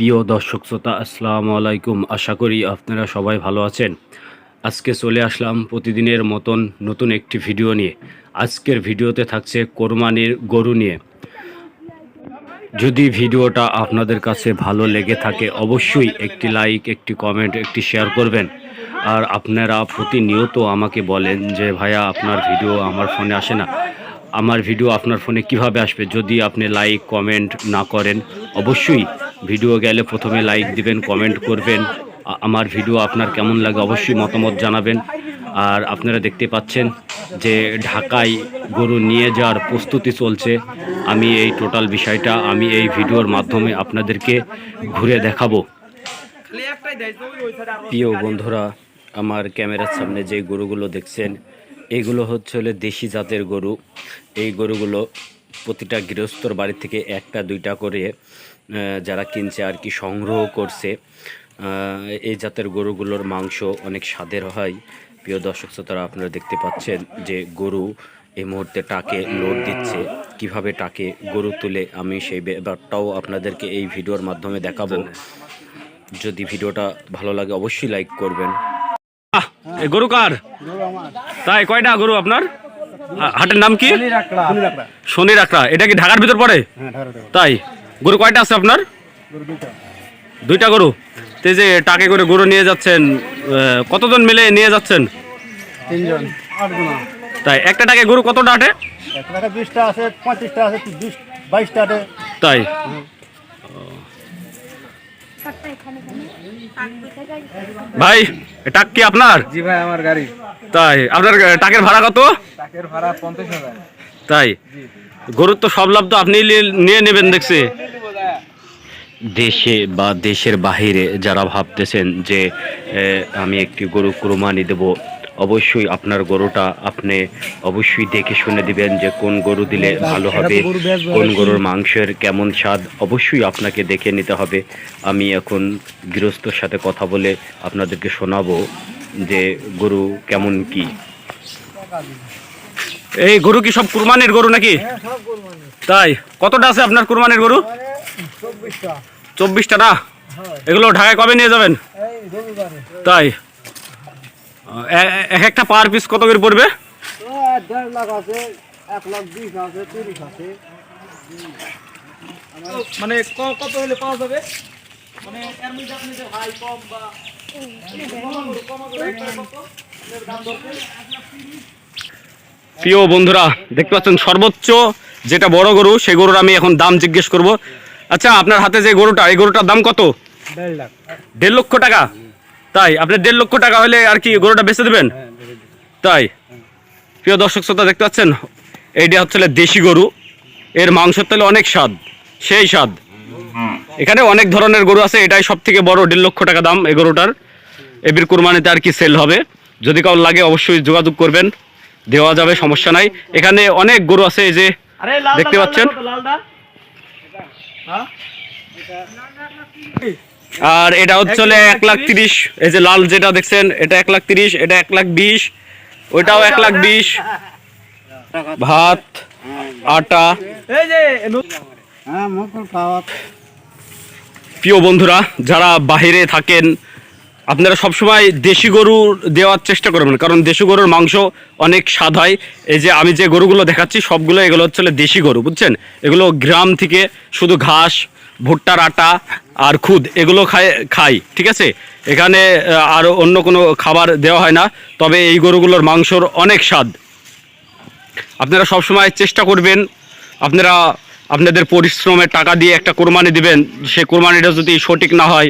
প্রিয় দর্শক শ্রোতা আসসালামু আলাইকুম। আশা করি আপনারা সবাই ভালো আছেন। আজকে চলে আসলাম প্রতিদিনের মতন নতুন একটি ভিডিও নিয়ে। আজকের ভিডিওতে থাকছে কোরবানির গরু নিয়ে। যদি ভিডিওটা আপনাদের কাছে ভালো লেগে থাকে অবশ্যই একটি লাইক, একটি কমেন্ট, একটি শেয়ার করবেন। আর আপনারা প্রতিনিয়ত আমাকে বলেন যে ভাইয়া আপনার ভিডিও আমার ফোনে আসে না। আমার ভিডিও আপনার ফোনে কিভাবে আসবে যদি আপনি লাইক কমেন্ট না করেন? অবশ্যই ভিডিও গেলে প্রথমে লাইক দিবেন, কমেন্ট করবেন। আমার ভিডিও আপনার কেমন লাগে অবশ্যই মতামত জানাবেন। আর আপনারা দেখতে পাচ্ছেন যে ঢাকায় গরু নিয়ে যাওয়ার প্রস্তুতি চলছে। আমি এই টোটাল বিষয়টা আমি এই ভিডিওর মাধ্যমে আপনাদেরকে ঘুরে দেখাবো। প্রিয় বন্ধুরা, আমার ক্যামেরার সামনে যে গরুগুলো দেখছেন এগুলো হচ্ছে দেশি জাতের গরু। এই গরুগুলো প্রতিটা গৃহস্থর বাড়ি থেকে একটা দুইটা করে যারা কিনছে আর কি সংগ্রহ করছে। এই জাতের গরুগুলোর মাংস অনেক স্বাদের হয়। প্রিয় দর্শক শ্রোতারা, আপনারা দেখতে পাচ্ছেন যে গরু এই মুহূর্তে টাকে লোড দিচ্ছে। কিভাবে টাকে গরু তুলে আমি সেই ব্যাপারটাও আপনাদেরকে এই ভিডিওর মাধ্যমে দেখাবো। যদি ভিডিওটা ভালো লাগে অবশ্যই লাইক করবেন। এই গরু কার? তাই কয়টা গরু আপনার? হাটের নাম কি? শনির আকড়া। এটা কি ঢাকার ভিতর পড়ে? তাই গরু কয়টা আছে আপনার? দুইটা গরু। তো যে টাকে করে গরু নিয়ে যাচ্ছেন, কতজন মিলে নিয়ে যাচ্ছেন? তিনজন। তাই একটা টাকে গরু কতটা আটে? 20টা আছে, 35টা আছে, 22টা আটে। তাই ভাই, টাক কি আপনার? জি ভাই, আমার গাড়ি। তাই আপনার টাকের ভাড়া কত? টাকের ভাড়া 50,000। তাই গরুর তো সব লাভ তো আপনি নিয়ে নেবেন দেখছি। দেশে বা দেশের বাহিরে যারা ভাবতেছেন যে আমি একটি গরু কুরবানি দেব, অবশ্যই আপনার গরুটা আপনি অবশ্যই দেখে শুনে দিবেন যে কোন গরু দিলে ভালো হবে, কোন গরুর মাংসের কেমন স্বাদ অবশ্যই আপনাকে দেখে নিতে হবে। আমি এখন গৃহস্থর সাথে কথা বলে আপনাদেরকে শোনাবো যে গরু কেমন কি। এই গরু কি সব কুরবানির গরু নাকি? তাই কতটা আছে আপনার কুরবানির গরু? 24টা না? এগুলো ঢাকায় কবে নিয়ে যাবেন? তাই এক একটা পার পিস কত করে পড়বে? 1.5 লাখ আছে, 1,20,000 আছে, 30 আছে। মানে কত হলে পাওয়া যাবে? মানে এর মধ্যে আপনি যে হাই কম বা প্রিয় বন্ধুরা, দেখতে পাচ্ছেন সর্বোচ্চ যেটা বড় গরু সেই গরুর আমি এখন দাম জিজ্ঞেস করব। আচ্ছা, আপনার হাতে যে গরুটা, এই গরুটার দাম কত? 1.5 লাখ। 1.5 লক্ষ টাকা? তাই আপনি 1.5 লক্ষ টাকা হলে আর কি গরুটা বেচে দেবেন? তাই প্রিয় দর্শক শ্রোতা, দেখতে পাচ্ছেন এইটা হচ্ছে দেশি গরু। এর মাংসের তাহলে অনেক স্বাদ, সেই স্বাদ। এখানে অনেক ধরনের গরু আছে, এটাই সব থেকে বড়। 1.5 লক্ষ টাকা দাম এই গরুটার। এবির কুরবানিতে আর কি সেল হবে। যদি কারো লাগে অবশ্যই যোগাযোগ করবেন, দেওয়া যাবে, সমস্যা নাই। এখানে অনেক গরু আছে, এই যে দেখতে পাচ্ছেন। আর এটা হচ্ছে 1,30,000। এই যে লাল যেটা দেখছেন এটা 1,30,000, এটা 1,20,000, ওইটাও 1,20,000। ভাত, আটা। প্রিয় বন্ধুরা, যারা বাহিরে থাকেন আপনারা সবসময় দেশি গরু দেওয়ার চেষ্টা করবেন, কারণ দেশি গরুর মাংস অনেক স্বাদ হয়। এই যে আমি যে গরুগুলো দেখাচ্ছি সবগুলো এগুলো হচ্ছে দেশি গরু, বুঝছেন? এগুলো গ্রাম থেকে শুধু ঘাস, ভুট্টার আটা আর খুদ এগুলো খাই, ঠিক আছে? এখানে আর অন্য কোনো খাবার দেওয়া হয় না। তবে এই গরুগুলোর মাংসর অনেক স্বাদ। আপনারা সবসময় চেষ্টা করবেন, আপনারা আপনাদের পরিশ্রমের টাকা দিয়ে একটা কোরবানি দিবেন, সেই কোরবানিটা যদি সঠিক না হয়,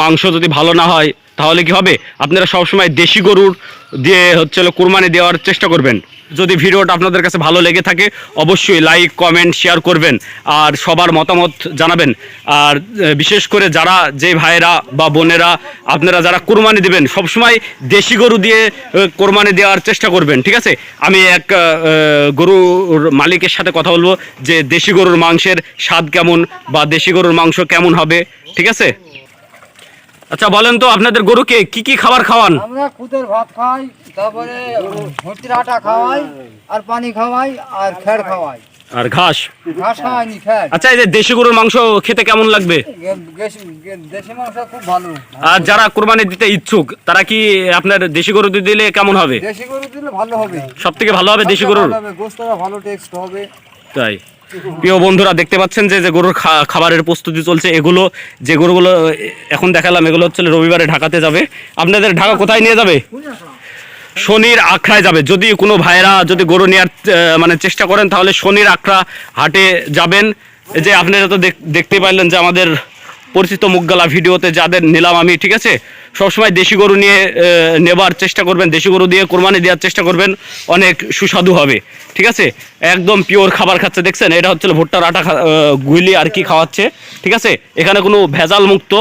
মাংস যদি ভালো না হয়, তাহলে কি হবে? আপনারা সবসময় দেশি গরুর দিয়ে হচ্ছে কোরবানি দেওয়ার চেষ্টা করবেন। যদি ভিডিওটা আপনাদের কাছে ভালো লেগে থাকে অবশ্যই লাইক কমেন্ট শেয়ার করবেন আর সবার মতামত জানাবেন। আর বিশেষ করে যারা যে ভাইয়েরা বা বোনেরা আপনারা যারা কোরবানি দেবেন সবসময় দেশি গরু দিয়ে কোরবানি দেওয়ার চেষ্টা করবেন, ঠিক আছে? আমি এক গরুর মালিকের সাথে কথা বলবো যে দেশি গরুর মাংসের স্বাদ কেমন বা দেশি গরুর মাংস কেমন হবে, ঠিক আছে? আচ্ছা বলেন তো, আপনাদের গরুকে কি কি খাবার খাওয়ান? আমরা খুদের ভাত খাই, তারপরে ভর্তির আটা খাওয়াই, আর পানি খাওয়াই, আর খেড় খাওয়াই। আর ঘাস। ঘাস খাওয়াইনি খায়। আচ্ছা, এই যে দেশি গরুর মাংস খেতে কেমন লাগবে? দেশি মাংস খুব ভালো। আর যারা কোরবানি দিতে ইচ্ছুক তারা কি আপনার দেশি গরু দিলে কেমন হবে? দেশি গরু দিলে ভালো হবে, সব থেকে ভালো হবে দেশি গরুর। গোশতটা ভালো টেস্ট হবে। তাই প্রিয় বন্ধুরা দেখতে পাচ্ছেন যে যে গরুর খাবারের প্রস্তুতি চলছে। এগুলো যে গরুগুলো এখন দেখালাম এগুলো হচ্ছে রবিবারে ঢাকাতে যাবে। আপনাদের ঢাকা কোথায় নিয়ে যাবে? শনির আখড়ায় যাবে। যদি কোনো ভাইরা যদি গরু নেওয়ার মানে চেষ্টা করেন তাহলে শনির আখড়া হাটে যাবেন। এই যে আপনারা তো দেখতে পাইলেন যে আমাদের পরিচিত মুখগালা ভিডিওতে যাদের নিলাম আমি, ঠিক আছে? সবসময় দেশি গরু নিয়ে নেবার চেষ্টা করবেন, দেশি গরু দিয়ে কোরবানি দেওয়ার চেষ্টা করবেন, অনেক সুস্বাদু হবে, ঠিক আছে? একদম পিওর খাবার খাচ্ছে, দেখছেন? এটা হচ্ছে ভুট্টার আটা গুলি আর কি খাওয়াচ্ছে, ঠিক আছে? এখানে কোনো ভেজাল মুক্ত